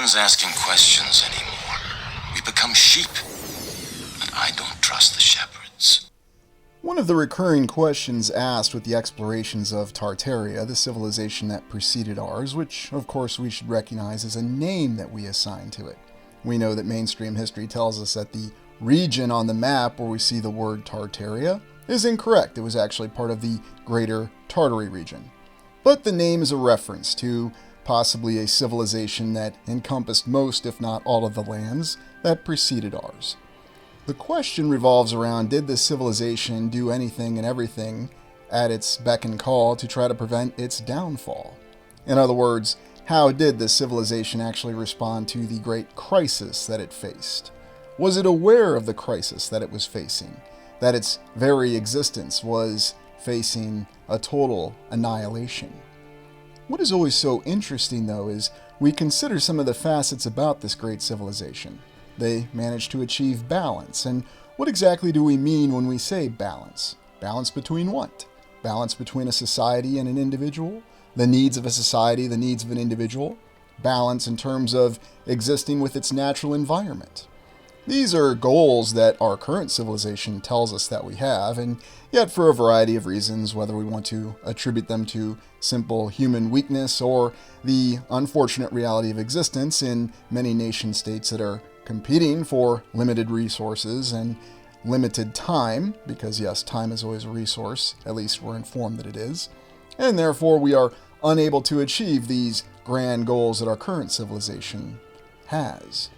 one's asking questions anymore. We become sheep. And I don't trust the shepherds. One of the recurring questions asked with the explorations of Tartaria, the civilization that preceded ours, which of course we should recognize as a name that we assign to it. We know that mainstream history tells us that the region on the map where we see the word Tartaria is incorrect. It was actually part of the greater Tartary region. But the name is a reference to possibly a civilization that encompassed most, if not all, of the lands that preceded ours. The question revolves around, did this civilization do anything and everything at its beck and call to try to prevent its downfall? In other words, how did this civilization actually respond to the great crisis that it faced? Was it aware of the crisis that it was facing? That its very existence was facing a total annihilation? What is always so interesting, though, is we consider some of the facets about this great civilization. They managed to achieve balance. And what exactly do we mean when we say balance? Balance between what? Balance between a society and an individual? The needs of a society, the needs of an individual? Balance in terms of existing with its natural environment? These are goals that our current civilization tells us that we have, and yet for a variety of reasons, whether we want to attribute them to simple human weakness or the unfortunate reality of existence in many nation states that are competing for limited resources and limited time, because yes, time is always a resource, at least we're informed that it is, and therefore we are unable to achieve these grand goals that our current civilization has.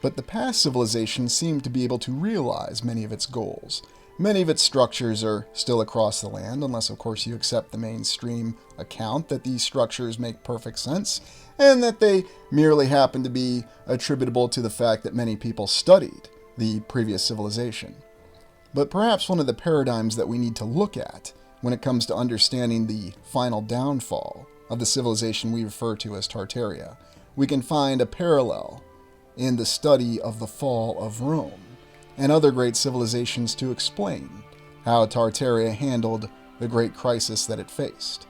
But the past civilization seemed to be able to realize many of its goals. Many of its structures are still across the land, unless of course you accept the mainstream account that these structures make perfect sense, and that they merely happen to be attributable to the fact that many people studied the previous civilization. But perhaps one of the paradigms that we need to look at when it comes to understanding the final downfall of the civilization we refer to as Tartaria, we can find a parallel in the study of the fall of Rome and other great civilizations to explain how Tartaria handled the great crisis that it faced.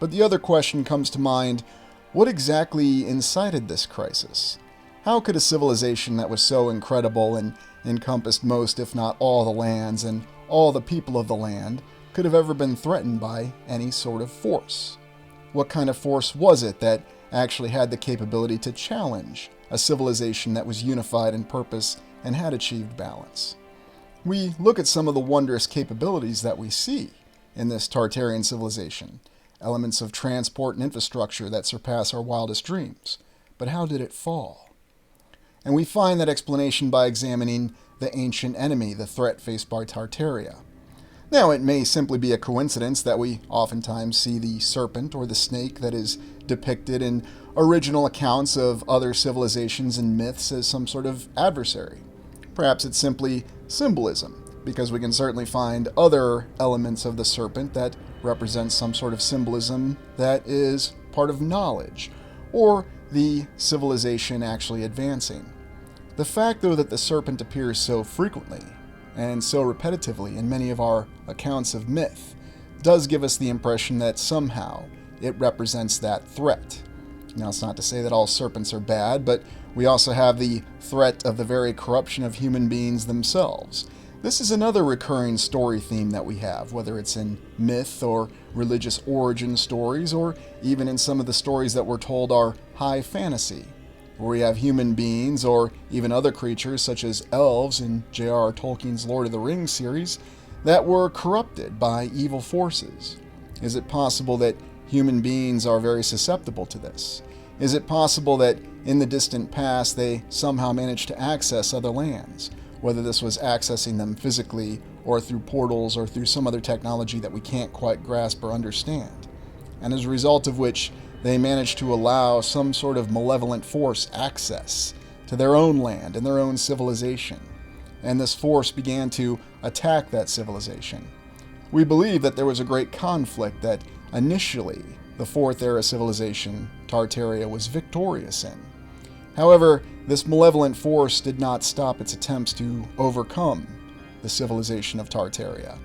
But the other question comes to mind, what exactly incited this crisis? How could a civilization that was so incredible and encompassed most, if not all, the lands and all the people of the land could have ever been threatened by any sort of force? What kind of force was it that actually had the capability to challenge a civilization that was unified in purpose and had achieved balance? We look at some of the wondrous capabilities that we see in this Tartarian civilization, elements of transport and infrastructure that surpass our wildest dreams. But how did it fall? And we find that explanation by examining the ancient enemy, the threat faced by Tartaria. Now, it may simply be a coincidence that we oftentimes see the serpent or the snake that is depicted in original accounts of other civilizations and myths as some sort of adversary. Perhaps it's simply symbolism, because we can certainly find other elements of the serpent that represent some sort of symbolism that is part of knowledge, or the civilization actually advancing. The fact, though, that the serpent appears so frequently and so repetitively in many of our accounts of myth does give us the impression that somehow it represents that threat. Now, it's not to say that all serpents are bad, but we also have the threat of the very corruption of human beings themselves. This is another recurring story theme that we have, whether it's in myth or religious origin stories, or even in some of the stories that we're told are high fantasy, where we have human beings or even other creatures such as elves in J.R.R. Tolkien's Lord of the Rings series that were corrupted by evil forces. Is it possible that human beings are very susceptible to this? Is it possible that in the distant past they somehow managed to access other lands, whether this was accessing them physically or through portals or through some other technology that we can't quite grasp or understand, and as a result of which they managed to allow some sort of malevolent force access to their own land and their own civilization, and this force began to attack that civilization. We believe that there was a great conflict that initially the Fourth Era civilization, Tartaria, was victorious in. However, this malevolent force did not stop its attempts to overcome the civilization of Tartaria,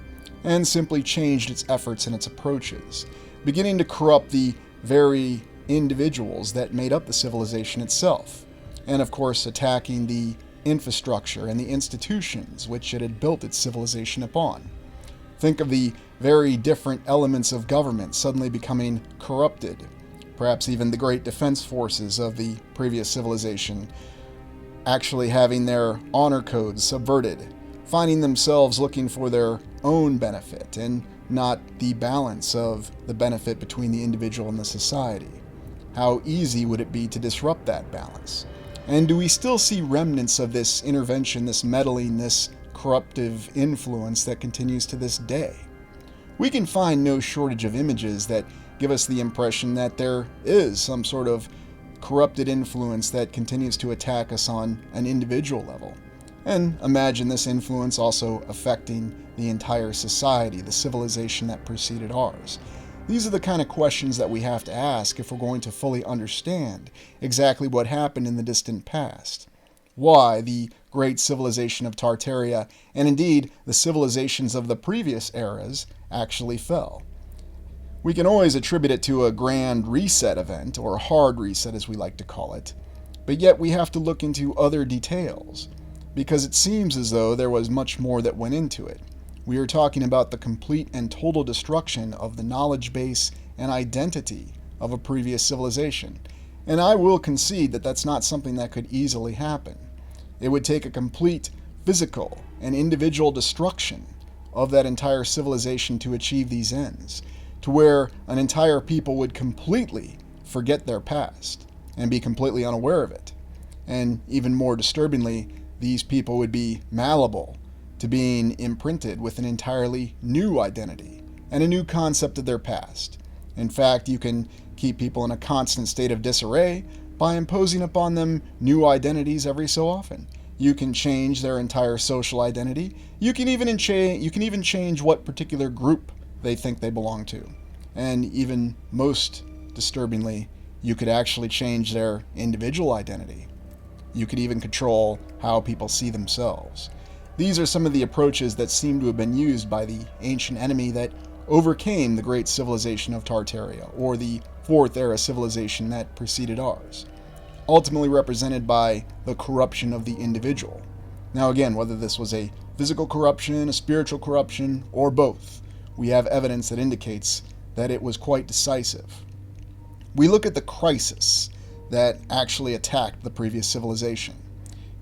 and simply changed its efforts and its approaches, beginning to corrupt the very individuals that made up the civilization itself, and of course attacking the infrastructure and the institutions which it had built its civilization upon. Think of the very different elements of government suddenly becoming corrupted, perhaps even the great defense forces of the previous civilization actually having their honor codes subverted, finding themselves looking for their own benefit and not the balance of the benefit between the individual and the society. How easy would it be to disrupt that balance? And do we still see remnants of this intervention, this meddling, this corruptive influence that continues to this day? We can find no shortage of images that give us the impression that there is some sort of corrupted influence that continues to attack us on an individual level. And imagine this influence also affecting the entire society, the civilization that preceded ours. These are the kind of questions that we have to ask if we're going to fully understand exactly what happened in the distant past. Why the great civilization of Tartaria, and indeed the civilizations of the previous eras, actually fell. We can always attribute it to a grand reset event, or a hard reset as we like to call it, but yet we have to look into other details, because it seems as though there was much more that went into it. We are talking about the complete and total destruction of the knowledge base and identity of a previous civilization, and I will concede that that's not something that could easily happen. It would take a complete physical and individual destruction of that entire civilization to achieve these ends, to where an entire people would completely forget their past and be completely unaware of it. And even more disturbingly, these people would be malleable to being imprinted with an entirely new identity and a new concept of their past. In fact, you can keep people in a constant state of disarray by imposing upon them new identities every so often. You can change their entire social identity. You can even change what particular group they think they belong to. And even most disturbingly, you could actually change their individual identity. You could even control how people see themselves. These are some of the approaches that seem to have been used by the ancient enemy that overcame the great civilization of Tartaria, or the Fourth Era civilization that preceded ours, ultimately represented by the corruption of the individual. Now again, whether this was a physical corruption, a spiritual corruption, or both, we have evidence that indicates that it was quite decisive. We look at the crisis that actually attacked the previous civilization,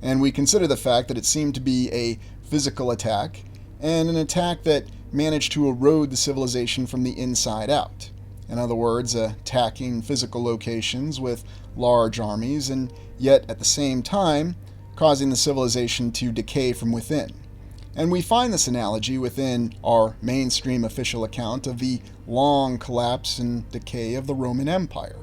and we consider the fact that it seemed to be a physical attack, and an attack that managed to erode the civilization from the inside out. In other words, attacking physical locations with large armies, and yet at the same time causing the civilization to decay from within. And we find this analogy within our mainstream official account of the long collapse and decay of the Roman Empire.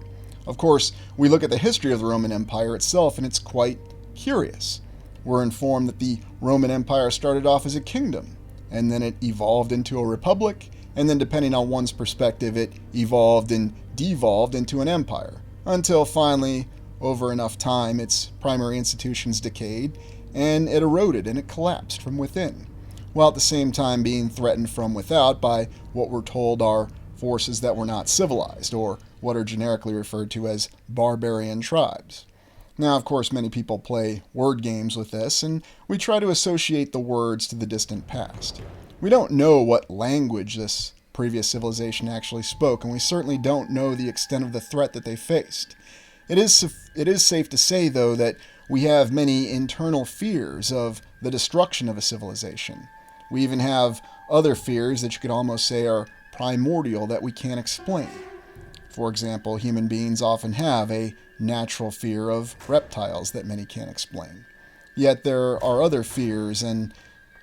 Of course, we look at the history of the Roman Empire itself, and it's quite curious. We're informed that the Roman Empire started off as a kingdom, and then it evolved into a republic, and then depending on one's perspective, it evolved and devolved into an empire, until finally, over enough time, its primary institutions decayed, and it eroded and it collapsed from within, while at the same time being threatened from without by what we're told are forces that were not civilized, or what are generically referred to as barbarian tribes. Now, of course, many people play word games with this, and we try to associate the words to the distant past. We don't know what language this previous civilization actually spoke, and we certainly don't know the extent of the threat that they faced. It is safe to say, though, that we have many internal fears of the destruction of a civilization. We even have other fears that you could almost say are primordial that we can't explain. For example, human beings often have a natural fear of reptiles that many can't explain. Yet there are other fears and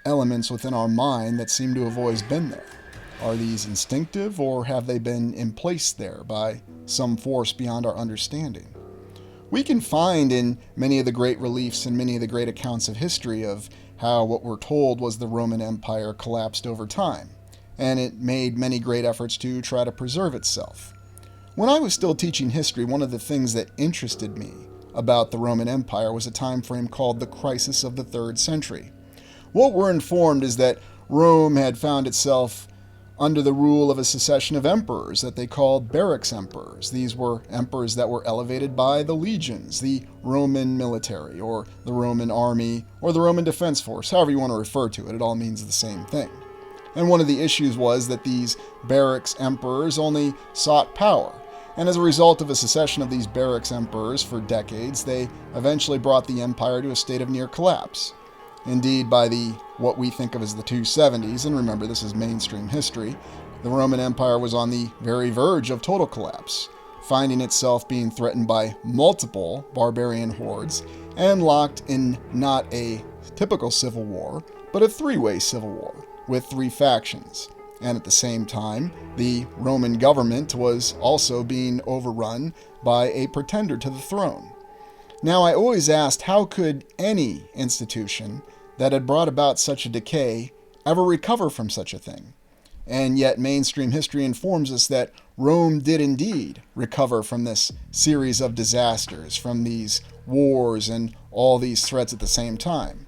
elements within our mind that seem to have always been there. Are these instinctive, or have they been emplaced there by some force beyond our understanding? We can find in many of the great reliefs and many of the great accounts of history of how what we're told was the Roman Empire collapsed over time, and it made many great efforts to try to preserve itself. When I was still teaching history, one of the things that interested me about the Roman Empire was a time frame called the Crisis of the 3rd century. What we're informed is that Rome had found itself under the rule of a succession of emperors that they called barracks emperors. These were emperors that were elevated by the legions, the Roman military, or the Roman army, or the Roman defense force, however you want to refer to it. It all means the same thing. And one of the issues was that these barracks emperors only sought power. And as a result of a succession of these barracks emperors for decades, they eventually brought the empire to a state of near collapse. Indeed, by what we think of as the 270s, and remember this is mainstream history, the Roman Empire was on the very verge of total collapse, finding itself being threatened by multiple barbarian hordes and locked in not a typical civil war, but a three-way civil war with three factions. And at the same time, the Roman government was also being overrun by a pretender to the throne. Now, I always asked, how could any institution that had brought about such a decay ever recover from such a thing? And yet mainstream history informs us that Rome did indeed recover from this series of disasters, from these wars and all these threats at the same time.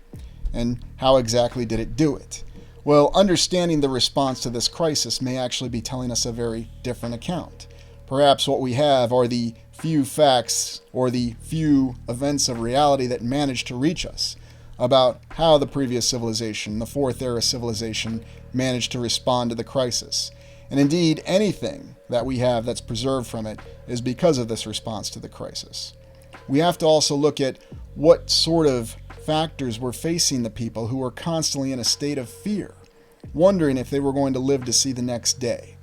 And how exactly did it do it? Well, understanding the response to this crisis may actually be telling us a very different account. Perhaps what we have are the few facts or the few events of reality that managed to reach us about how the previous civilization, the Fourth Era civilization, managed to respond to the crisis. And indeed, anything that we have that's preserved from it is because of this response to the crisis. We have to also look at what sort of factors were facing the people who were constantly in a state of fear, wondering if they were going to live to see the next day.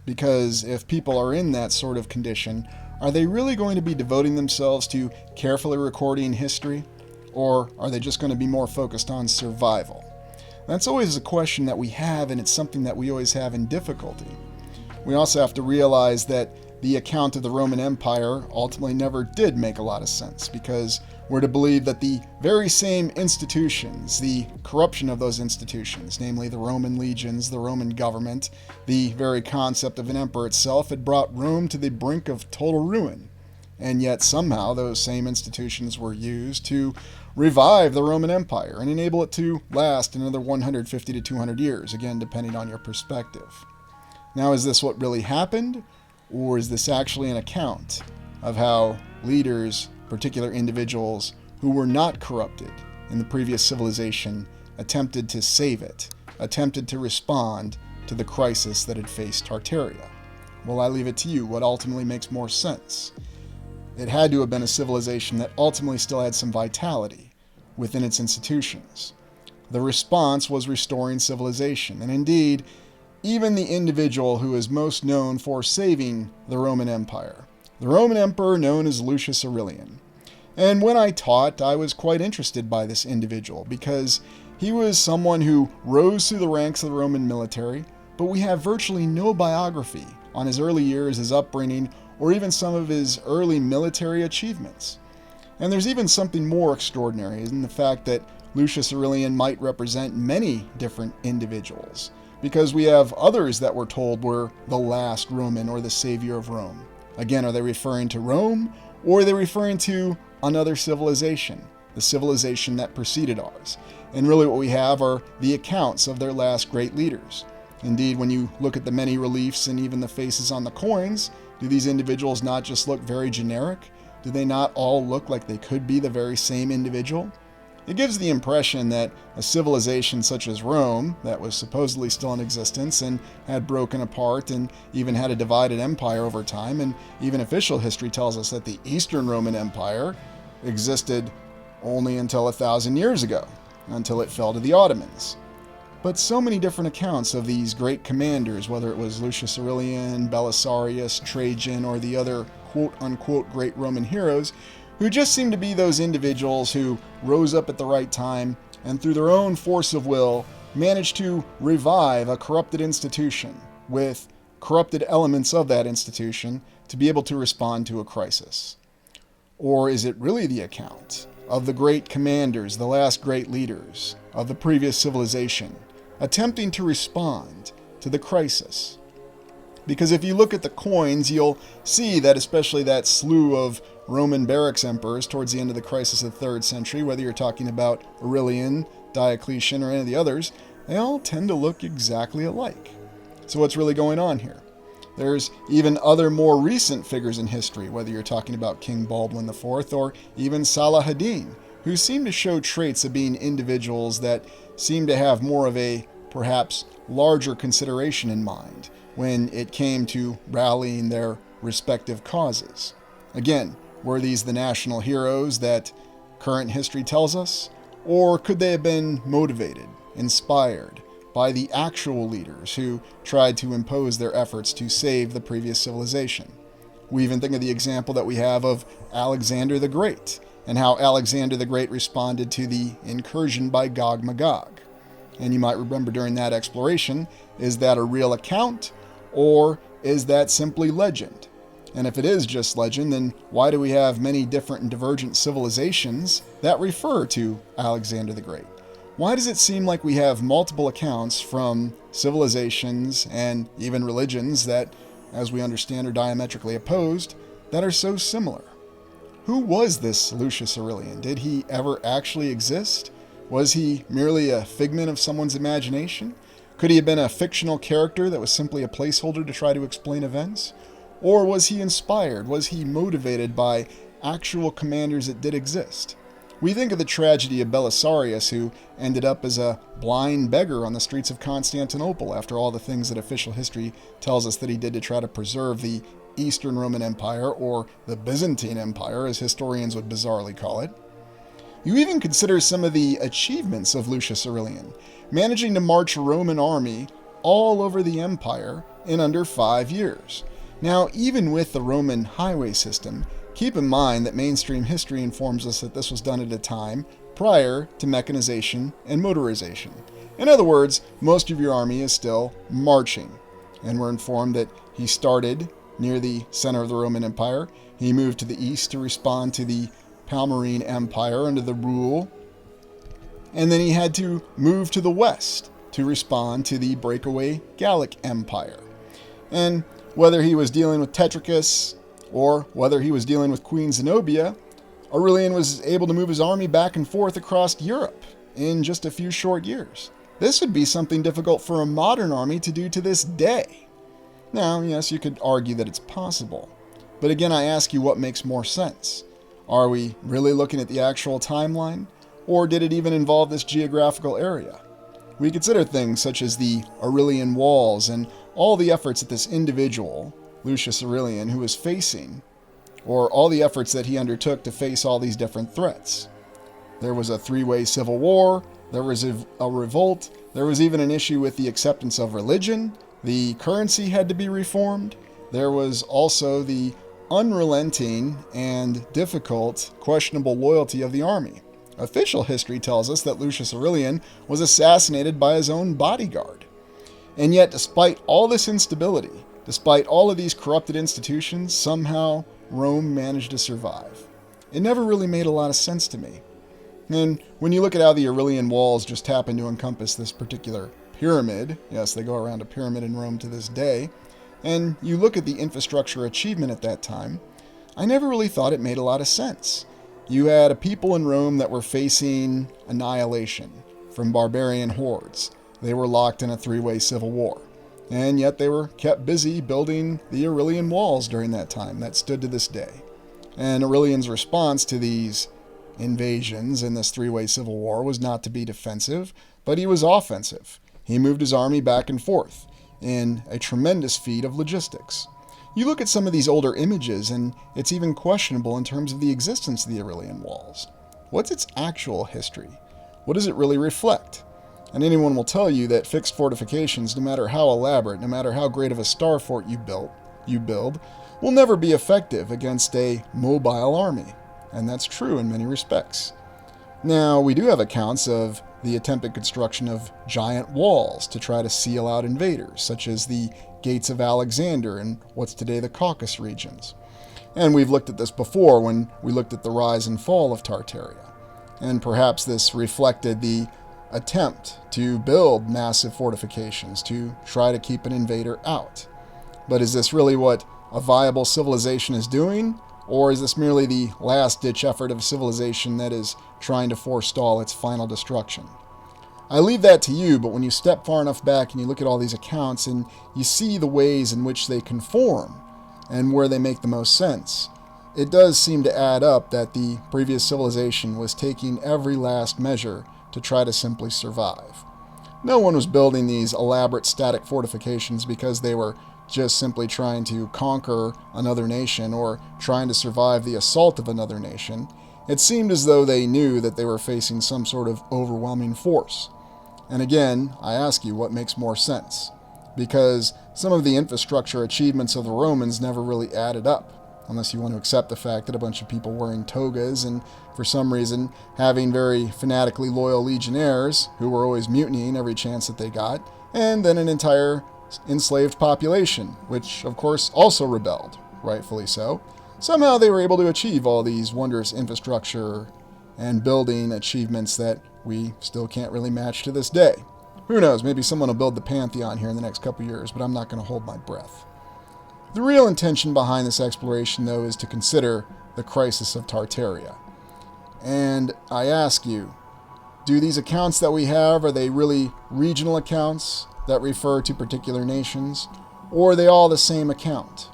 Because if people are in that sort of condition, are they really going to be devoting themselves to carefully recording history? Or are they just going to be more focused on survival? That's always a question that we have, and it's something that we always have in difficulty. We also have to realize that the account of the Roman Empire ultimately never did make a lot of sense, because we're to believe that the very same institutions, the corruption of those institutions, namely the Roman legions, the Roman government, the very concept of an emperor itself, had brought Rome to the brink of total ruin. And yet somehow those same institutions were used to revive the Roman Empire and enable it to last another 150 to 200 years, again, depending on your perspective. Now, is this what really happened? Or is this actually an account of how leaders, particular individuals who were not corrupted in the previous civilization, attempted to save it, attempted to respond to the crisis that had faced Tartaria? Well, I leave it to you. What ultimately makes more sense? It had to have been a civilization that ultimately still had some vitality within its institutions. The response was restoring civilization, and indeed, even the individual who is most known for saving the Roman Empire, the Roman emperor known as Lucius Aurelian. And when I taught, I was quite interested by this individual because he was someone who rose through the ranks of the Roman military, but we have virtually no biography on his early years, his upbringing, or even some of his early military achievements. And there's even something more extraordinary in the fact that Lucius Aurelian might represent many different individuals, because we have others that we're told were the last Roman or the savior of Rome. Again, are they referring to Rome, or are they referring to another civilization, the civilization that preceded ours? And really what we have are the accounts of their last great leaders. Indeed, when you look at the many reliefs and even the faces on the coins, do these individuals not just look very generic? Do they not all look like they could be the very same individual? It gives the impression that a civilization such as Rome, that was supposedly still in existence and had broken apart and even had a divided empire over time, and even official history tells us that the Eastern Roman Empire existed only until 1,000 years ago, until it fell to the Ottomans. But so many different accounts of these great commanders, whether it was Lucius Aurelian, Belisarius, Trajan, or the other quote-unquote great Roman heroes, who just seem to be those individuals who rose up at the right time and through their own force of will managed to revive a corrupted institution with corrupted elements of that institution to be able to respond to a crisis. Or is it really the account of the great commanders, the last great leaders of the previous civilization, attempting to respond to the crisis? Because if you look at the coins, you'll see that especially that slew of Roman barracks emperors towards the end of the crisis of the 3rd century, whether you're talking about Aurelian, Diocletian, or any of the others, they all tend to look exactly alike. So what's really going on here? There's even other more recent figures in history, whether you're talking about King Baldwin IV or even Salah ad-Din, who seem to show traits of being individuals that seem to have more of a, perhaps, larger consideration in mind when it came to rallying their respective causes. Again, were these the national heroes that current history tells us? Or could they have been motivated, inspired by the actual leaders who tried to impose their efforts to save the previous civilization? We even think of the example that we have of Alexander the Great, and how Alexander the Great responded to the incursion by Gog-Magog. And you might remember during that exploration, is that a real account, or is that simply legend? And if it is just legend, then why do we have many different and divergent civilizations that refer to Alexander the Great? Why does it seem like we have multiple accounts from civilizations and even religions that, as we understand, are diametrically opposed, that are so similar? Who was this Lucius Aurelian? Did he ever actually exist? Was he merely a figment of someone's imagination? Could he have been a fictional character that was simply a placeholder to try to explain events? Or was he inspired? Was he motivated by actual commanders that did exist? We think of the tragedy of Belisarius, who ended up as a blind beggar on the streets of Constantinople after all the things that official history tells us that he did to try to preserve the Eastern Roman Empire, or the Byzantine Empire, as historians would bizarrely call it. You even consider some of the achievements of Lucius Aurelian, managing to march a Roman army all over the empire in under 5 years. Now, even with the Roman highway system, keep in mind that mainstream history informs us that this was done at a time prior to mechanization and motorization. In other words, most of your army is still marching. And we're informed that he started near the center of the Roman Empire. He moved to the east to respond to the Palmyrene Empire under the rule. And then he had to move to the west to respond to the breakaway Gallic Empire. And whether he was dealing with Tetricus or whether he was dealing with Queen Zenobia, Aurelian was able to move his army back and forth across Europe in just a few short years. This would be something difficult for a modern army to do to this day. Now, yes, you could argue that it's possible. But again, I ask you, what makes more sense? Are we really looking at the actual timeline? Or did it even involve this geographical area? We consider things such as the Aurelian Walls and all the efforts that this individual, Lucius Aurelian, who was facing, or all the efforts that he undertook to face all these different threats. There was a 3-way civil war, there was a revolt, there was even an issue with the acceptance of religion, the currency had to be reformed, there was also the unrelenting and difficult, questionable loyalty of the army. Official history tells us that Lucius Aurelian was assassinated by his own bodyguard. And yet, despite all this instability, despite all of these corrupted institutions, somehow Rome managed to survive. It never really made a lot of sense to me. And when you look at how the Aurelian Walls just happen to encompass this particular pyramid, yes, they go around a pyramid in Rome to this day, and you look at the infrastructure achievement at that time, I never really thought it made a lot of sense. You had a people in Rome that were facing annihilation from barbarian hordes. They were locked in a 3-way civil war. And yet they were kept busy building the Aurelian Walls during that time that stood to this day. And Aurelian's response to these invasions in this 3-way civil war was not to be defensive, but he was offensive. He moved his army back and forth in a tremendous feat of logistics. You look at some of these older images, and it's even questionable in terms of the existence of the Aurelian Walls. What's its actual history? What does it really reflect? And anyone will tell you that fixed fortifications, no matter how elaborate, no matter how great of a star fort you build, will never be effective against a mobile army. And that's true in many respects. Now, we do have accounts of the attempted construction of giant walls to try to seal out invaders, such as the Gates of Alexander in what's today the Caucasus regions. And we've looked at this before when we looked at the rise and fall of Tartaria. And perhaps this reflected the attempt to build massive fortifications to try to keep an invader out. But is this really what a viable civilization is doing? Or is this merely the last-ditch effort of a civilization that is trying to forestall its final destruction? I leave that to you, but when you step far enough back and you look at all these accounts and you see the ways in which they conform and where they make the most sense, it does seem to add up that the previous civilization was taking every last measure to try to simply survive. No one was building these elaborate static fortifications because they were just simply trying to conquer another nation or trying to survive the assault of another nation. It seemed as though they knew that they were facing some sort of overwhelming force. And again, I ask you, what makes more sense? Because some of the infrastructure achievements of the Romans never really added up, unless you want to accept the fact that a bunch of people wearing togas and, for some reason, having very fanatically loyal legionnaires who were always mutinying every chance that they got, and then an entire enslaved population, which, of course, also rebelled, rightfully so. Somehow they were able to achieve all these wondrous infrastructure and building achievements that we still can't really match to this day. Who knows, maybe someone will build the Pantheon here in the next couple years, but I'm not going to hold my breath. The real intention behind this exploration, though, is to consider the Crisis of Tartaria. And I ask you, do these accounts that we have, are they really regional accounts that refer to particular nations, or are they all the same account?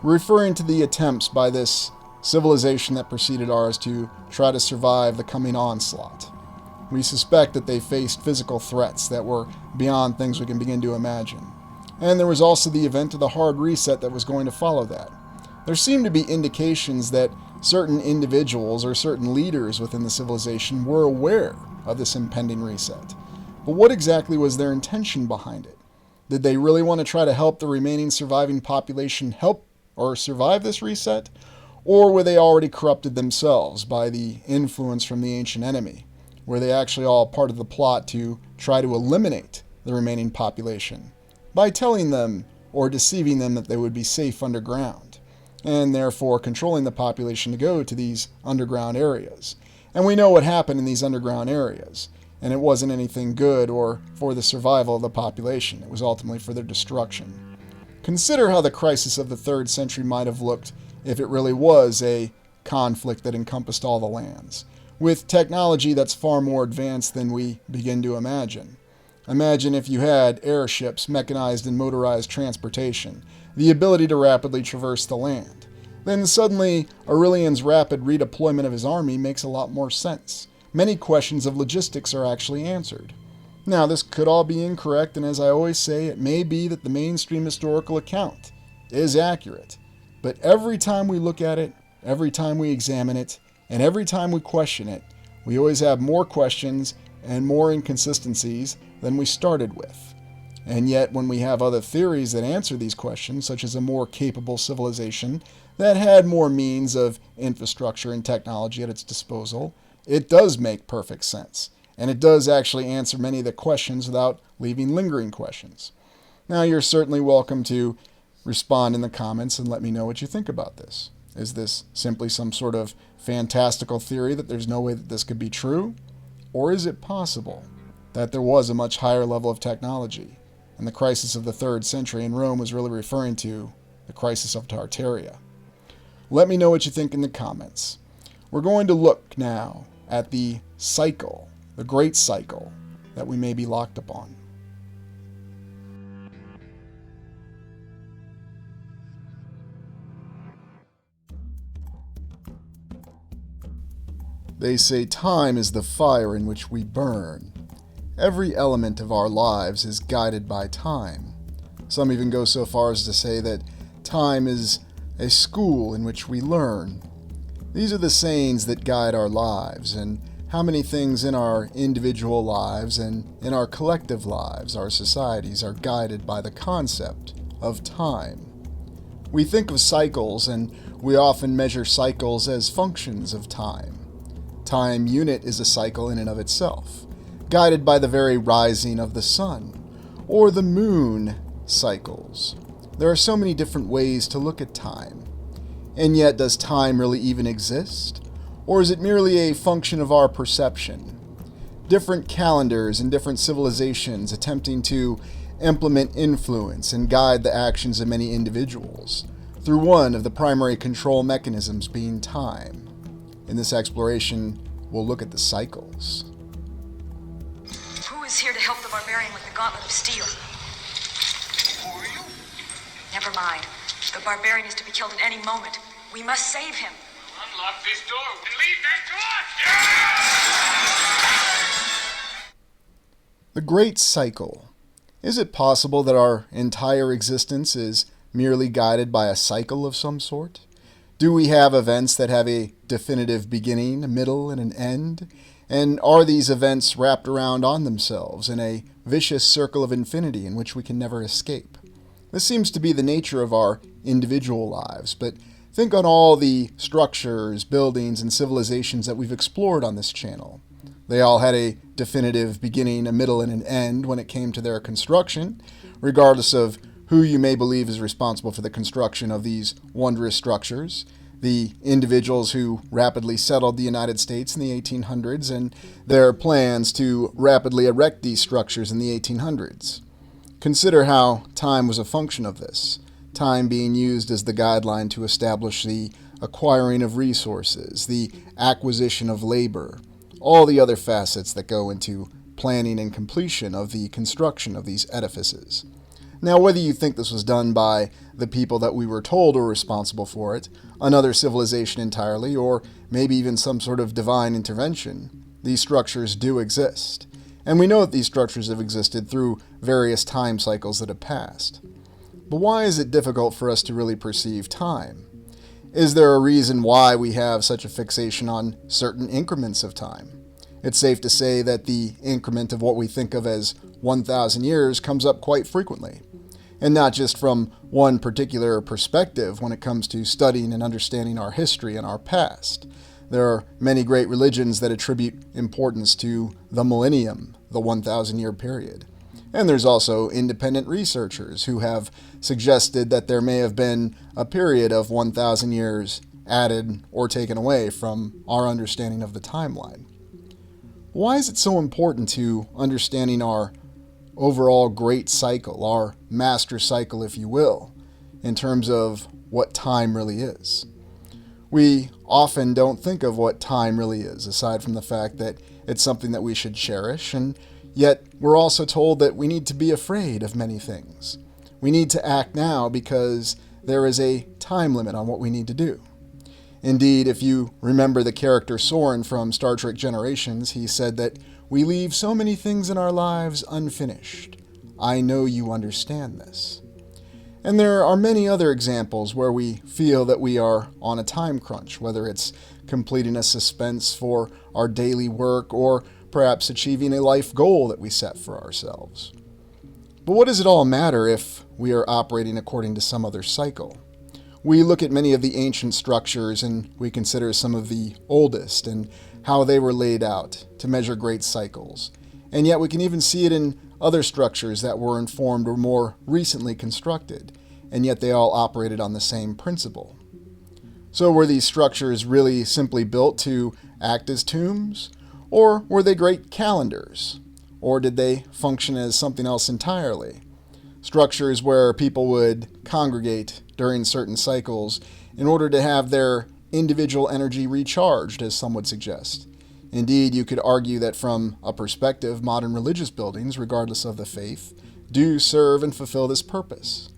We're referring to the attempts by this civilization that preceded ours to try to survive the coming onslaught. We suspect that they faced physical threats that were beyond things we can begin to imagine. And there was also the event of the hard reset that was going to follow that. There seemed to be indications that certain individuals or certain leaders within the civilization were aware of this impending reset. But what exactly was their intention behind it? Did they really want to try to help the remaining surviving population help or survive this reset? Or were they already corrupted themselves by the influence from the ancient enemy? Were they actually all part of the plot to try to eliminate the remaining population by telling them or deceiving them that they would be safe underground, and therefore controlling the population to go to these underground areas? And we know what happened in these underground areas, and it wasn't anything good or for the survival of the population. It was ultimately for their destruction. Consider how the crisis of the 3rd century might have looked if it really was a conflict that encompassed all the lands, with technology that's far more advanced than we begin to imagine. Imagine if you had airships, mechanized and motorized transportation, the ability to rapidly traverse the land. Then suddenly, Aurelian's rapid redeployment of his army makes a lot more sense. Many questions of logistics are actually answered. Now, this could all be incorrect, and as I always say, it may be that the mainstream historical account is accurate. But every time we look at it, every time we examine it, and every time we question it, we always have more questions and more inconsistencies than we started with. And yet, when we have other theories that answer these questions, such as a more capable civilization that had more means of infrastructure and technology at its disposal, it does make perfect sense. And it does actually answer many of the questions without leaving lingering questions. Now, you're certainly welcome to respond in the comments and let me know what you think about this. Is this simply some sort of fantastical theory that there's no way that this could be true? Or is it possible that there was a much higher level of technology, and the crisis of the 3rd century in Rome was really referring to the crisis of Tartaria? Let me know what you think in the comments. We're going to look now at the cycle, the great cycle that we may be locked upon. They say time is the fire in which we burn. Every element of our lives is guided by time. Some even go so far as to say that time is a school in which we learn. These are the sayings that guide our lives, and how many things in our individual lives and in our collective lives, our societies, are guided by the concept of time. We think of cycles, and we often measure cycles as functions of time. Time unit is a cycle in and of itself, guided by the very rising of the sun, or the moon cycles. There are so many different ways to look at time. And yet, does time really even exist? Or is it merely a function of our perception? Different calendars and different civilizations attempting to implement influence and guide the actions of many individuals, through one of the primary control mechanisms being time. In this exploration, we'll look at the cycles. Who is is here to help the barbarian with the gauntlet of steel. Who are you? Never mind. The barbarian is to be killed at any moment. We must save him. Unlock this door and leave that door! The Great Cycle. Is it possible that our entire existence is merely guided by a cycle of some sort? Do we have events that have a definitive beginning, a middle, and an end? And are these events wrapped around on themselves in a vicious circle of infinity in which we can never escape? This seems to be the nature of our individual lives, but think on all the structures, buildings, and civilizations that we've explored on this channel. They all had a definitive beginning, a middle, and an end when it came to their construction, regardless of who you may believe is responsible for the construction of these wondrous structures. The individuals who rapidly settled the United States in the 1800s and their plans to rapidly erect these structures in the 1800s. Consider how time was a function of this, time being used as the guideline to establish the acquiring of resources, the acquisition of labor, all the other facets that go into planning and completion of the construction of these edifices. Now, whether you think this was done by the people that we were told were responsible for it, another civilization entirely, or maybe even some sort of divine intervention, these structures do exist. And we know that these structures have existed through various time cycles that have passed. But why is it difficult for us to really perceive time? Is there a reason why we have such a fixation on certain increments of time? It's safe to say that the increment of what we think of as 1,000 years comes up quite frequently. And not just from one particular perspective when it comes to studying and understanding our history and our past. There are many great religions that attribute importance to the millennium, the 1,000-year period. And there's also independent researchers who have suggested that there may have been a period of 1,000 years added or taken away from our understanding of the timeline. Why is it so important to understanding our overall great cycle, our master cycle, if you will, in terms of what time really is? We often don't think of what time really is, aside from the fact that it's something that we should cherish, and yet we're also told that we need to be afraid of many things. We need to act now because there is a time limit on what we need to do. Indeed, if you remember the character Soren from Star Trek Generations, he said that we leave so many things in our lives unfinished. I know you understand this. And there are many other examples where we feel that we are on a time crunch, whether it's completing a suspense for our daily work or perhaps achieving a life goal that we set for ourselves. But what does it all matter if we are operating according to some other cycle? We look at many of the ancient structures and we consider some of the oldest and how they were laid out to measure great cycles. And yet we can even see it in other structures that were informed or more recently constructed, and yet they all operated on the same principle. So were these structures really simply built to act as tombs? Or were they great calendars? Or did they function as something else entirely? Structures where people would congregate during certain cycles in order to have their individual energy recharged, as some would suggest. Indeed, you could argue that from a perspective, modern religious buildings, regardless of the faith, do serve and fulfill this purpose.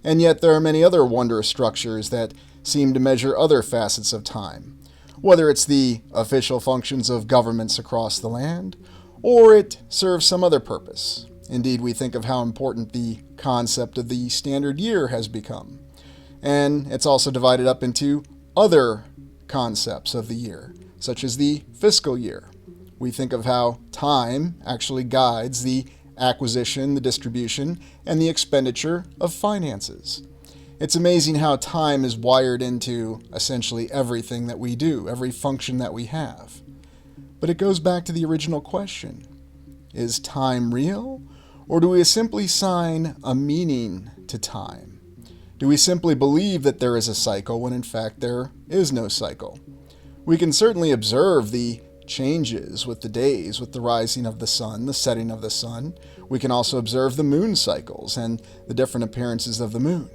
And yet there are many other wondrous structures that seem to measure other facets of time, whether it's the official functions of governments across the land, or it serves some other purpose. Indeed, we think of how important the concept of the standard year has become. And it's also divided up into other concepts of the year, such as the fiscal year. We think of how time actually guides the acquisition, the distribution, and the expenditure of finances. It's amazing how time is wired into essentially everything that we do, every function that we have. But it goes back to the original question. Is time real? Or do we simply assign a meaning to time? Do we simply believe that there is a cycle when in fact there is no cycle? We can certainly observe the changes with the days, with the rising of the sun, the setting of the sun. We can also observe the moon cycles and the different appearances of the moon.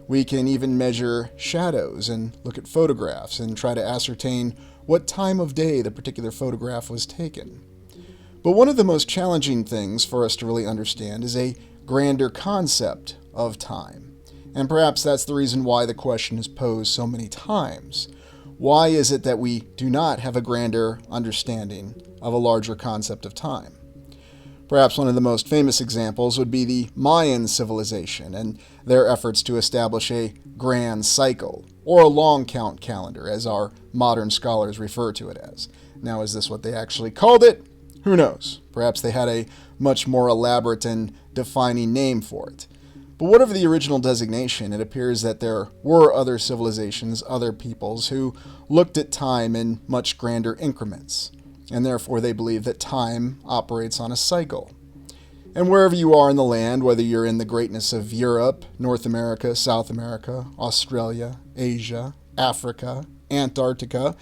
We can even measure shadows and look at photographs and try to ascertain what time of day the particular photograph was taken. But one of the most challenging things for us to really understand is a grander concept of time. And perhaps that's the reason why the question is posed so many times. Why is it that we do not have a grander understanding of a larger concept of time? Perhaps one of the most famous examples would be the Mayan civilization and their efforts to establish a grand cycle, or a long count calendar, as our modern scholars refer to it as. Now, is this what they actually called it? Who knows? Perhaps they had a much more elaborate and defining name for it. But whatever the original designation, it appears that there were other civilizations, other peoples, who looked at time in much grander increments, and therefore they believe that time operates on a cycle. And wherever you are in the land, whether you're in the greatness of Europe, North America, South America, Australia, Asia, Africa, Antarctica,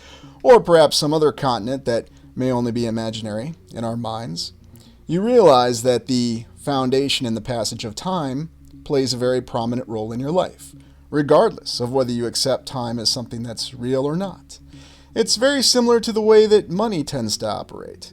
or perhaps some other continent that may only be imaginary in our minds, you realize that the foundation in the passage of time plays a very prominent role in your life, regardless of whether you accept time as something that's real or not. It's very similar to the way that money tends to operate.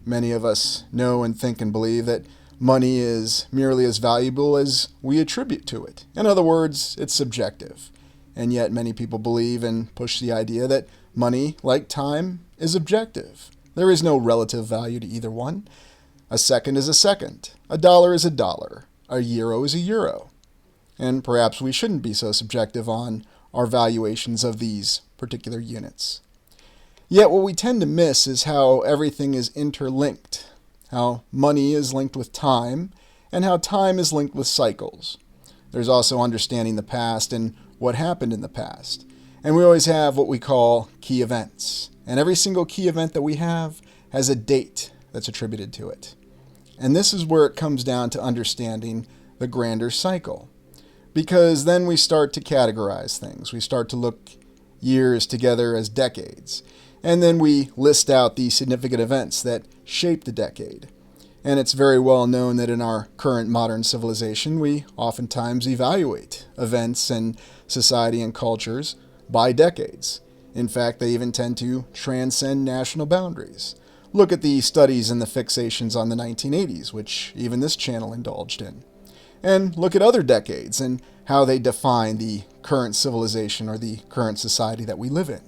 Many of us know and think and believe that money is merely as valuable as we attribute to it. In other words, it's subjective. And yet many people believe and push the idea that money, like time, is objective. There is no relative value to either one. A second is a second. A dollar is a dollar. A euro is a euro. And perhaps we shouldn't be so subjective on our valuations of these particular units. Yet what we tend to miss is how everything is interlinked, how money is linked with time, and how time is linked with cycles. There's also understanding the past and what happened in the past. And we always have what we call key events. And every single key event that we have has a date that's attributed to it. And this is where it comes down to understanding the grander cycle. Because then we start to categorize things. We start to look years together as decades. And then we list out the significant events that shape the decade. And it's very well known that in our current modern civilization, we oftentimes evaluate events and society and cultures by decades. In fact, they even tend to transcend national boundaries. Look at the studies and the fixations on the 1980s, which even this channel indulged in. And look at other decades and how they define the current civilization or the current society that we live in.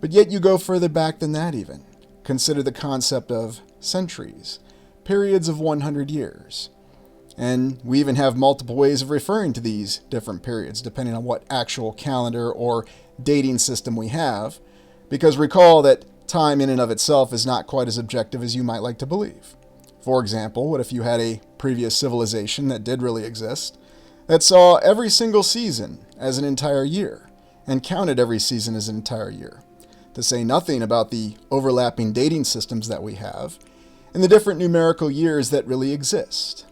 But yet you go further back than that even. Consider the concept of centuries, periods of 100 years. And we even have multiple ways of referring to these different periods, depending on what actual calendar or dating system we have. Because recall that time in and of itself is not quite as objective as you might like to believe. For example, what if you had a previous civilization that did really exist, that saw every single season as an entire year, and counted every season as an entire year? To say nothing about the overlapping dating systems that we have, and the different numerical years that really exist.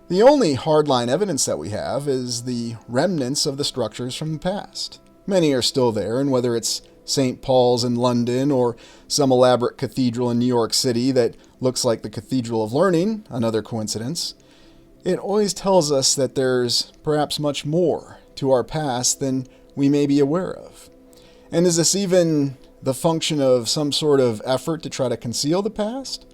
The only hardline evidence that we have is the remnants of the structures from the past. Many are still there, and whether it's St. Paul's in London or some elaborate cathedral in New York City that looks like the Cathedral of Learning, another coincidence, it always tells us that there's perhaps much more to our past than we may be aware of. And is this even the function of some sort of effort to try to conceal the past?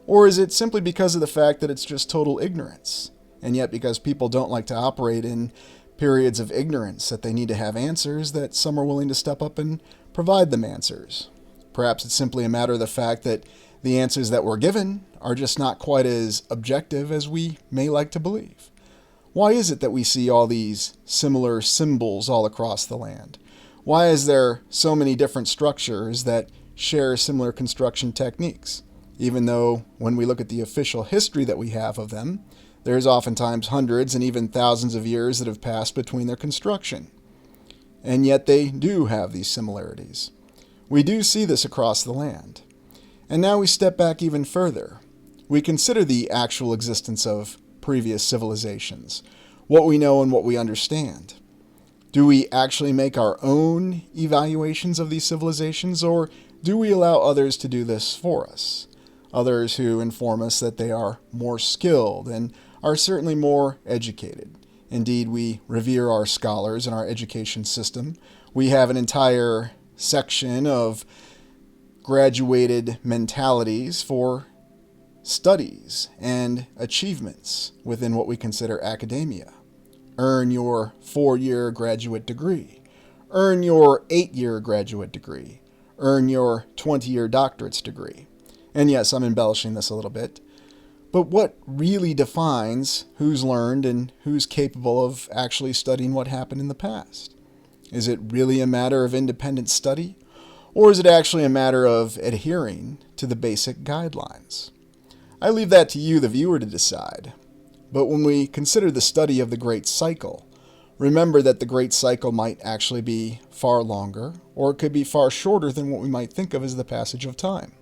Or is it simply because of the fact that it's just total ignorance? And yet because people don't like to operate in periods of ignorance that they need to have answers, that some are willing to step up and provide them answers. Perhaps it's simply a matter of the fact that the answers that we're given are just not quite as objective as we may like to believe. Why is it that we see all these similar symbols all across the land? Why is there so many different structures that share similar construction techniques? Even though when we look at the official history that we have of them, there's oftentimes hundreds and even thousands of years that have passed between their construction. And yet they do have these similarities. We do see this across the land. And now we step back even further. We consider the actual existence of previous civilizations, what we know and what we understand. Do we actually make our own evaluations of these civilizations, or do we allow others to do this for us? Others who inform us that they are more skilled and are certainly more educated. Indeed, we revere our scholars and our education system. We have an entire section of graduated mentalities for studies and achievements within what we consider academia. Earn your 4-year graduate degree. Earn your 8-year graduate degree. Earn your 20-year doctorate's degree. And yes, I'm embellishing this a little bit. But what really defines who's learned and who's capable of actually studying what happened in the past? Is it really a matter of independent study? Or is it actually a matter of adhering to the basic guidelines? I leave that to you, the viewer, to decide. But when we consider the study of the Great Cycle, remember that the Great Cycle might actually be far longer, or it could be far shorter than what we might think of as the passage of time.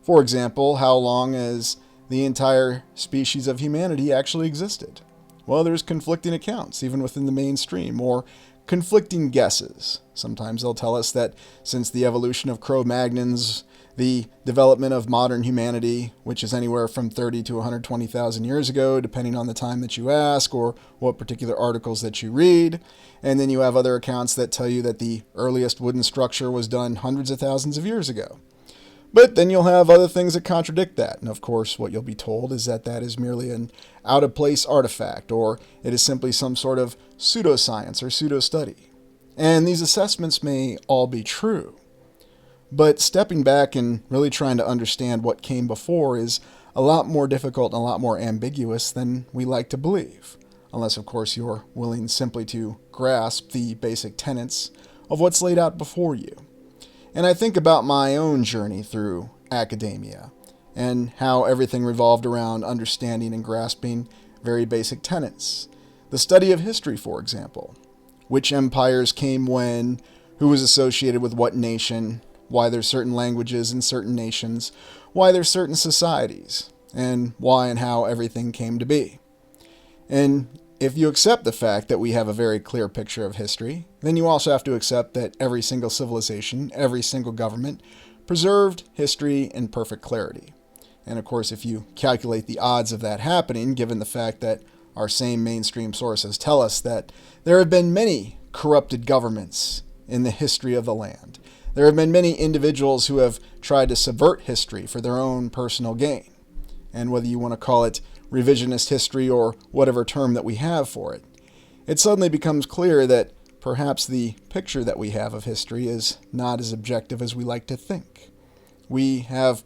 For example, how long has the entire species of humanity actually existed? Well, there's conflicting accounts, even within the mainstream, or conflicting guesses. Sometimes they'll tell us that since the evolution of Cro-Magnons, the development of modern humanity, which is anywhere from 30 to 120,000 years ago, depending on the time that you ask or what particular articles that you read. And then you have other accounts that tell you that the earliest wooden structure was done hundreds of thousands of years ago. But then you'll have other things that contradict that. And of course, what you'll be told is that that is merely an out-of-place artifact, or it is simply some sort of pseudoscience or pseudo-study. And these assessments may all be true. But stepping back and really trying to understand what came before is a lot more difficult and a lot more ambiguous than we like to believe. Unless, of course, you're willing simply to grasp the basic tenets of what's laid out before you. And I think about my own journey through academia and how everything revolved around understanding and grasping very basic tenets. The study of history, for example. Which empires came when, who was associated with what nation, why there's certain languages in certain nations, why there's certain societies, and why and how everything came to be. And if you accept the fact that we have a very clear picture of history, then you also have to accept that every single civilization, every single government, preserved history in perfect clarity. And of course, if you calculate the odds of that happening, given the fact that our same mainstream sources tell us that there have been many corrupted governments in the history of the land. There have been many individuals who have tried to subvert history for their own personal gain. And whether you want to call it revisionist history or whatever term that we have for it, it suddenly becomes clear that perhaps the picture that we have of history is not as objective as we like to think. We have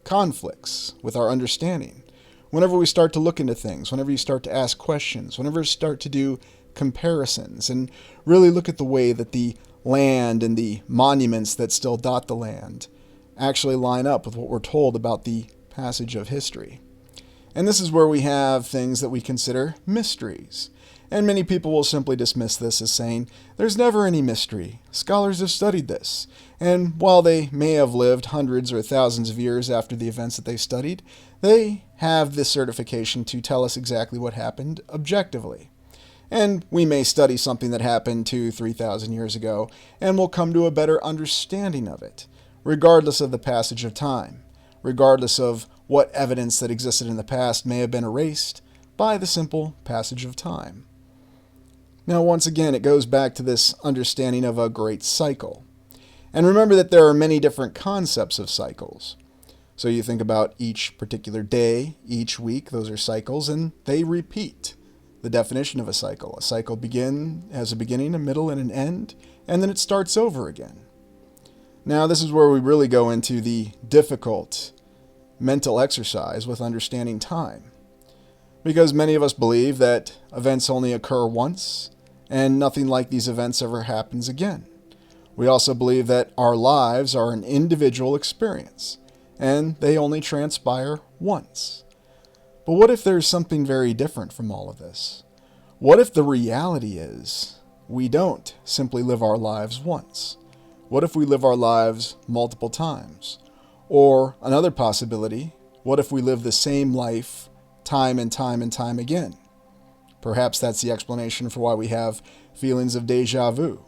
conflicts with our understanding. Whenever we start to look into things, whenever you start to ask questions, whenever you start to do comparisons and really look at the way that the land and the monuments that still dot the land actually line up with what we're told about the passage of history. And this is where we have things that we consider mysteries. And many people will simply dismiss this as saying, there's never any mystery. Scholars have studied this. And while they may have lived hundreds or thousands of years after the events that they studied, they have this certification to tell us exactly what happened objectively. And we may study something that happened 2,000-3,000 years ago, and we'll come to a better understanding of it, regardless of the passage of time, regardless of what evidence that existed in the past may have been erased by the simple passage of time. Now, once again, it goes back to this understanding of a great cycle. And remember that there are many different concepts of cycles. So you think about each particular day, each week, those are cycles, and they repeat. The definition of a cycle has a beginning, a middle, and an end, and then it starts over again. Now, this is where we really go into the difficult mental exercise with understanding time. Because many of us believe that events only occur once, and nothing like these events ever happens again. We also believe that our lives are an individual experience, and they only transpire once. But what if there's something very different from all of this? What if the reality is we don't simply live our lives once? What if we live our lives multiple times? Or another possibility, what if we live the same life time and time and time again? Perhaps that's the explanation for why we have feelings of deja vu.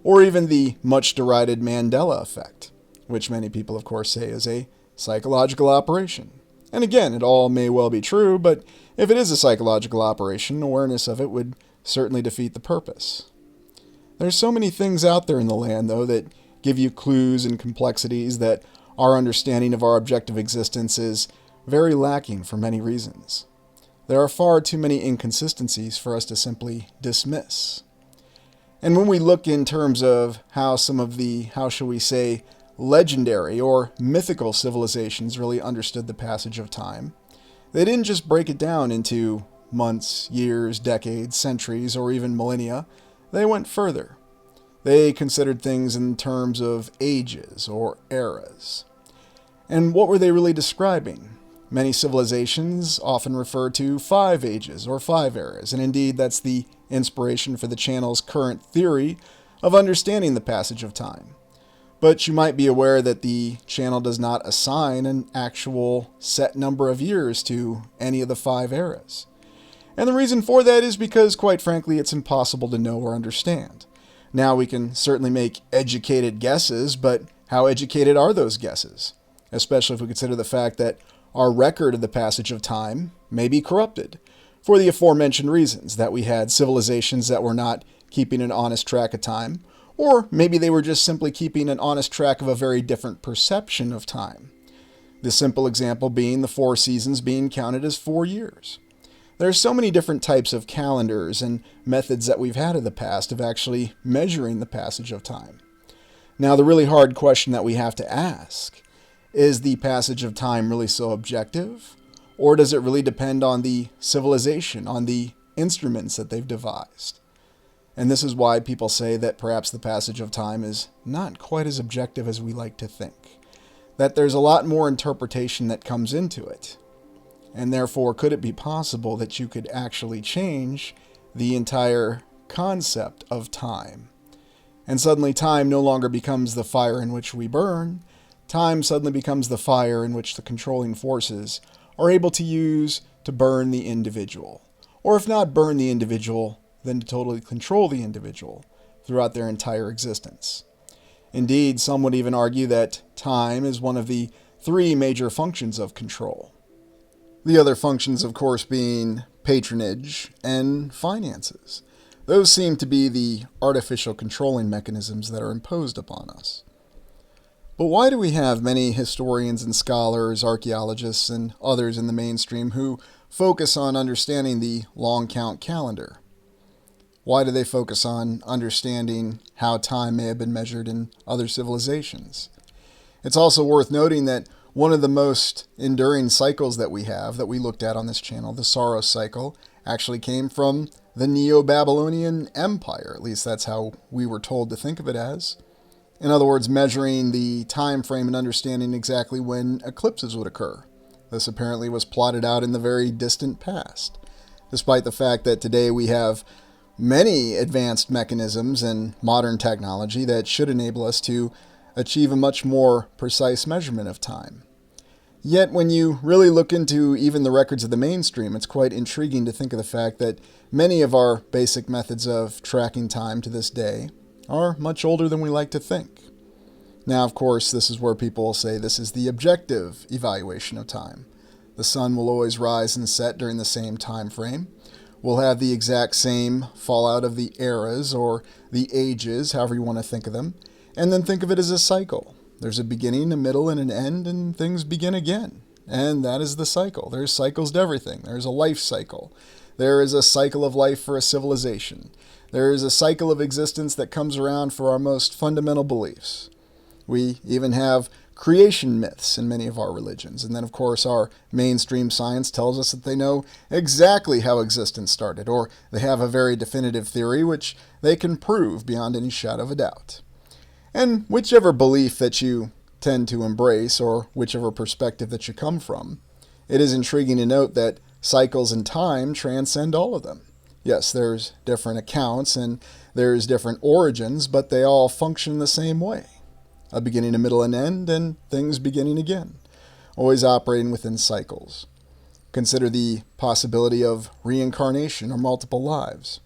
Or even the much derided Mandela effect, which many people, of course, say is a psychological operation. And again, it all may well be true, but if it is a psychological operation, awareness of it would certainly defeat the purpose. There's so many things out there in the land, though, that give you clues and complexities that our understanding of our objective existence is very lacking for many reasons. There are far too many inconsistencies for us to simply dismiss. And when we look in terms of how some of the, how shall we say, legendary or mythical civilizations really understood the passage of time, they didn't just break it down into months, years, decades, centuries, or even millennia. They went further. They considered things in terms of ages or eras. And what were they really describing? Many civilizations often refer to 5 ages or 5 eras, and indeed that's the inspiration for the channel's current theory of understanding the passage of time. But you might be aware that the channel does not assign an actual set number of years to any of the 5 eras. And the reason for that is because, quite frankly, it's impossible to know or understand. Now, we can certainly make educated guesses, but how educated are those guesses? Especially if we consider the fact that our record of the passage of time may be corrupted, for the aforementioned reasons, that we had civilizations that were not keeping an honest track of time, or maybe they were just simply keeping an honest track of a very different perception of time. The simple example being the 4 seasons being counted as 4 years. There are so many different types of calendars and methods that we've had in the past of actually measuring the passage of time. Now, the really hard question that we have to ask, is the passage of time really so objective? Or does it really depend on the civilization, on the instruments that they've devised? And this is why people say that perhaps the passage of time is not quite as objective as we like to think. That there's a lot more interpretation that comes into it. And therefore, could it be possible that you could actually change the entire concept of time? And suddenly time no longer becomes the fire in which we burn. Time suddenly becomes the fire in which the controlling forces are able to use to burn the individual. Or if not burn the individual, then to totally control the individual throughout their entire existence. Indeed, some would even argue that time is one of the 3 major functions of control. The other functions, of course, being patronage and finances. Those seem to be the artificial controlling mechanisms that are imposed upon us. But why do we have many historians and scholars, archaeologists, and others in the mainstream who focus on understanding the long count calendar? Why do they focus on understanding how time may have been measured in other civilizations? It's also worth noting that one of the most enduring cycles that we have, that we looked at on this channel, the Saros cycle, actually came from the Neo-Babylonian Empire. At least that's how we were told to think of it as. In other words, measuring the time frame and understanding exactly when eclipses would occur. This apparently was plotted out in the very distant past, despite the fact that today we have many advanced mechanisms and modern technology that should enable us to achieve a much more precise measurement of time. Yet when you really look into even the records of the mainstream, it's quite intriguing to think of the fact that many of our basic methods of tracking time to this day are much older than we like to think. Now, of course, this is where people say this is the objective evaluation of time. The sun will always rise and set during the same time frame. We'll have the exact same fallout of the eras or the ages, however you want to think of them, and then think of it as a cycle. There's a beginning, a middle, and an end, and things begin again. And that is the cycle. There's cycles to everything. There's a life cycle. There is a cycle of life for a civilization. There is a cycle of existence that comes around for our most fundamental beliefs. We even have creation myths in many of our religions. And then, of course, our mainstream science tells us that they know exactly how existence started, or they have a very definitive theory which they can prove beyond any shadow of a doubt. And whichever belief that you tend to embrace, or whichever perspective that you come from, it is intriguing to note that cycles in time transcend all of them. Yes, there's different accounts and there's different origins, but they all function the same way. A beginning, a middle, and end, and things beginning again. Always operating within cycles. Consider the possibility of reincarnation or multiple lives.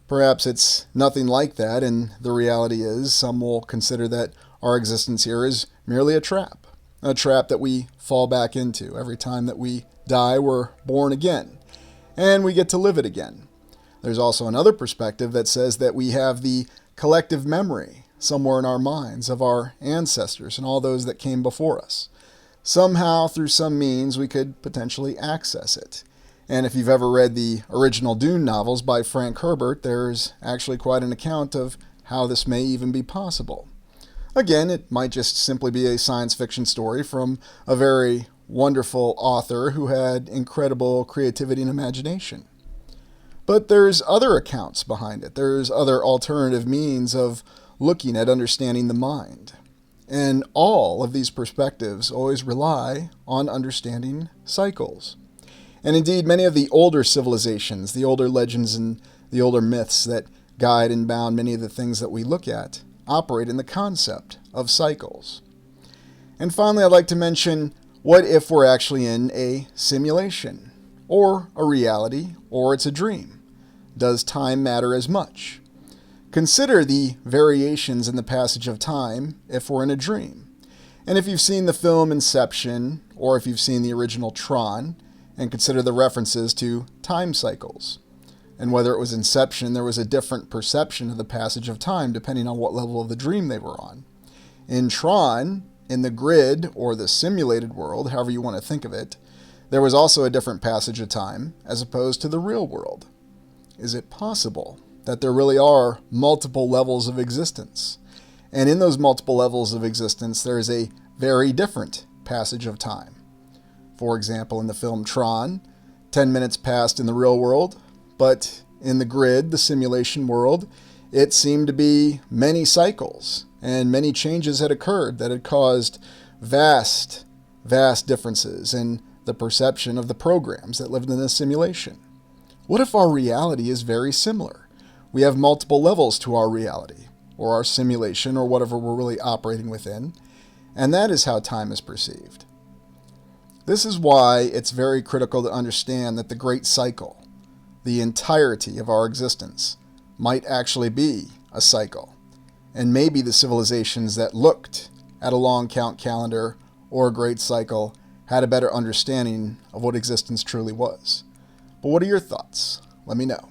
Perhaps it's nothing like that, and the reality is some will consider that our existence here is merely a trap that we fall back into. Every time that we die, we're born again, and we get to live it again. There's also another perspective that says that we have the collective memory somewhere in our minds of our ancestors and all those that came before us. somehow through some means we could potentially access it. And if you've ever read the original Dune novels by Frank Herbert, there's actually quite an account of how this may even be possible. Again, it might just simply be a science fiction story from a very wonderful author who had incredible creativity and imagination. But there's other accounts behind it. There's other alternative means of looking at understanding the mind. And all of these perspectives always rely on understanding cycles. And indeed, many of the older civilizations, the older legends and the older myths that guide and bound many of the things that we look at, operate in the concept of cycles. And finally, I'd like to mention, what if we're actually in a simulation, or a reality, or it's a dream? Does time matter as much? Consider the variations in the passage of time if we're in a dream. And if you've seen the film Inception, or if you've seen the original Tron, and consider the references to time cycles. And whether it was Inception, there was a different perception of the passage of time depending on what level of the dream they were on. In Tron, in the grid, or the simulated world, however you want to think of it, there was also a different passage of time as opposed to the real world. Is it possible that there really are multiple levels of existence? And in those multiple levels of existence, there is a very different passage of time. For example, in the film Tron, 10 minutes passed in the real world, but in the grid, the simulation world, it seemed to be many cycles, and many changes had occurred that had caused vast differences in the perception of the programs that lived in this simulation. What if our reality is very similar? We have multiple levels to our reality, or our simulation, or whatever we're really operating within, and that is how time is perceived. This is why it's very critical to understand that the great cycle, the entirety of our existence, might actually be a cycle. And maybe the civilizations that looked at a long count calendar or a great cycle had a better understanding of what existence truly was. But what are your thoughts? Let me know.